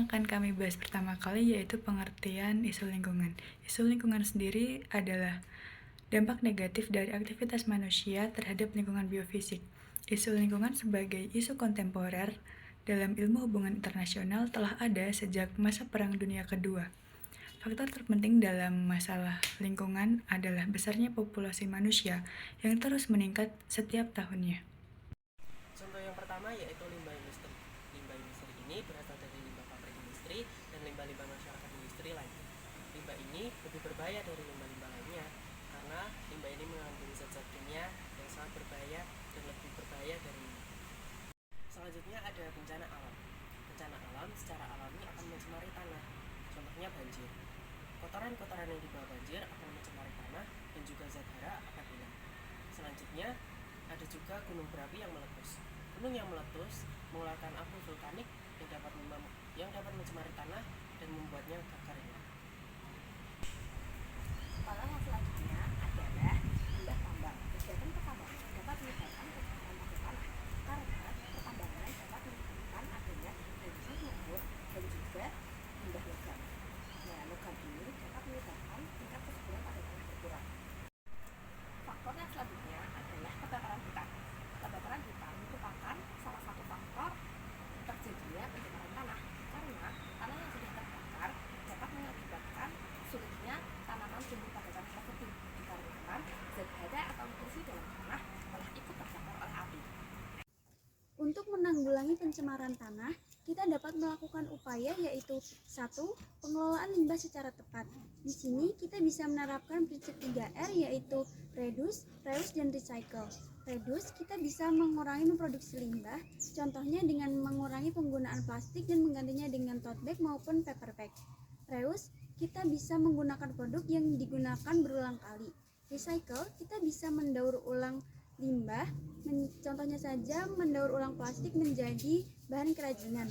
yang akan kami bahas pertama kali yaitu pengertian isu lingkungan. Isu lingkungan sendiri adalah dampak negatif dari aktivitas manusia terhadap lingkungan biofisik. Isu lingkungan sebagai isu kontemporer dalam ilmu hubungan internasional telah ada sejak masa Perang Dunia Kedua. Faktor terpenting dalam masalah lingkungan adalah besarnya populasi manusia yang terus meningkat setiap tahunnya. Contoh yang pertama yaitu limbah industri. Limbah industri ini berasal dari limbah pabrik industri dan limbah-limbah masyarakat industri lainnya. Limbah ini lebih berbahaya dari limbah-limbah lainnya karena limbah ini mengandung zat-zat kimia yang sangat berbahaya dan lebih berbahaya dari limbah. Selanjutnya ada bencana alam. Bencana alam secara alami akan mencemari tanah. Contohnya banjir. Kotoran-kotoran yang dibawa banjir akan mencemari tanah dan juga zat hara akan hilang. Selanjutnya ada juga gunung berapi yang meletus. Gunung yang meletus mengeluarkan abu vulkanik yang dapat mencemari tanah dan membuatnya kekeringan. Soal yang selanjutnya adalah limbah tambang. Kegiatan pertambangan dapat menyebabkan pencemaran pada tanah karena pertambangan dapat menyebabkan adanya reduksi lumpur dan juga limbah logam. Nah, logam ini dapat menyebabkan tingkat kesuburan pada tanah berkurang. Faktor yang selanjutnya adalah kebakaran hutan. Kebakaran hutan merupakan salah satu faktor terjadinya pencemaran tanah karena tanah yang sudah terbakar dapat mengakibatkan sulitnya tanaman tumbuh pada tanah tersebut dikarenakan zat hara atau nutrisi dalam tanah telah ikut terbakar oleh api. Untuk menanggulangi pencemaran tanah, kita dapat melakukan upaya yaitu 1. Pengelolaan limbah secara tepat. Di sini kita bisa menerapkan prinsip 3R yaitu reduce, reuse, dan recycle. Reduce, kita bisa mengurangi memproduksi limbah, contohnya dengan mengurangi penggunaan plastik dan menggantinya dengan tote bag maupun paper bag. Reuse, kita bisa menggunakan produk yang digunakan berulang kali. Recycle, kita bisa mendaur ulang limbah, contohnya saja mendaur ulang plastik menjadi bahan kerajinan.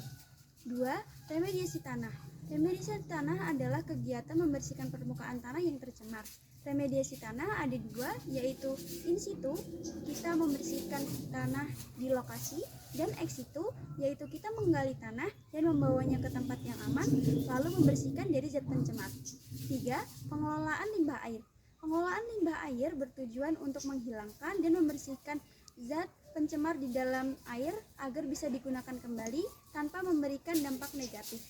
2. Remediasi tanah. Remediasi tanah adalah kegiatan membersihkan permukaan tanah yang tercemar. Remediasi tanah ada 2, yaitu in situ, kita membersihkan tanah di lokasi, dan ex situ, yaitu kita menggali tanah dan membawanya ke tempat yang aman, lalu membersihkan dari zat pencemar. 3. Pengelolaan limbah air. Pengelolaan limbah air bertujuan untuk menghilangkan dan membersihkan zat pencemar di dalam air agar bisa digunakan kembali tanpa memberikan dampak negatif.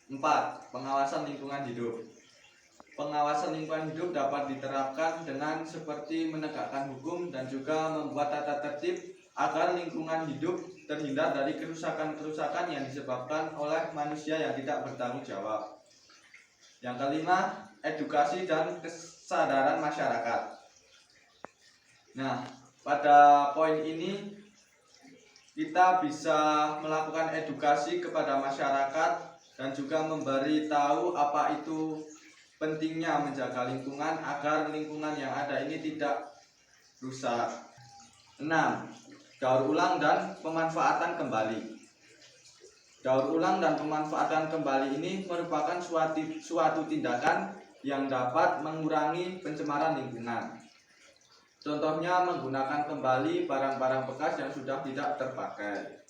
4. Pengawasan lingkungan hidup. Pengawasan lingkungan hidup dapat diterapkan dengan seperti menegakkan hukum dan juga membuat tata tertib agar lingkungan hidup terhindar dari kerusakan-kerusakan yang disebabkan oleh manusia yang tidak bertanggung jawab. Yang kelima, edukasi dan kesadaran masyarakat. Nah, pada poin ini kita bisa melakukan edukasi kepada masyarakat dan juga memberi tahu apa itu pentingnya menjaga lingkungan agar lingkungan yang ada ini tidak rusak. 6. Daur ulang dan pemanfaatan kembali. Daur ulang dan pemanfaatan kembali ini merupakan suatu tindakan yang dapat mengurangi pencemaran lingkungan. Contohnya menggunakan kembali barang-barang bekas yang sudah tidak terpakai.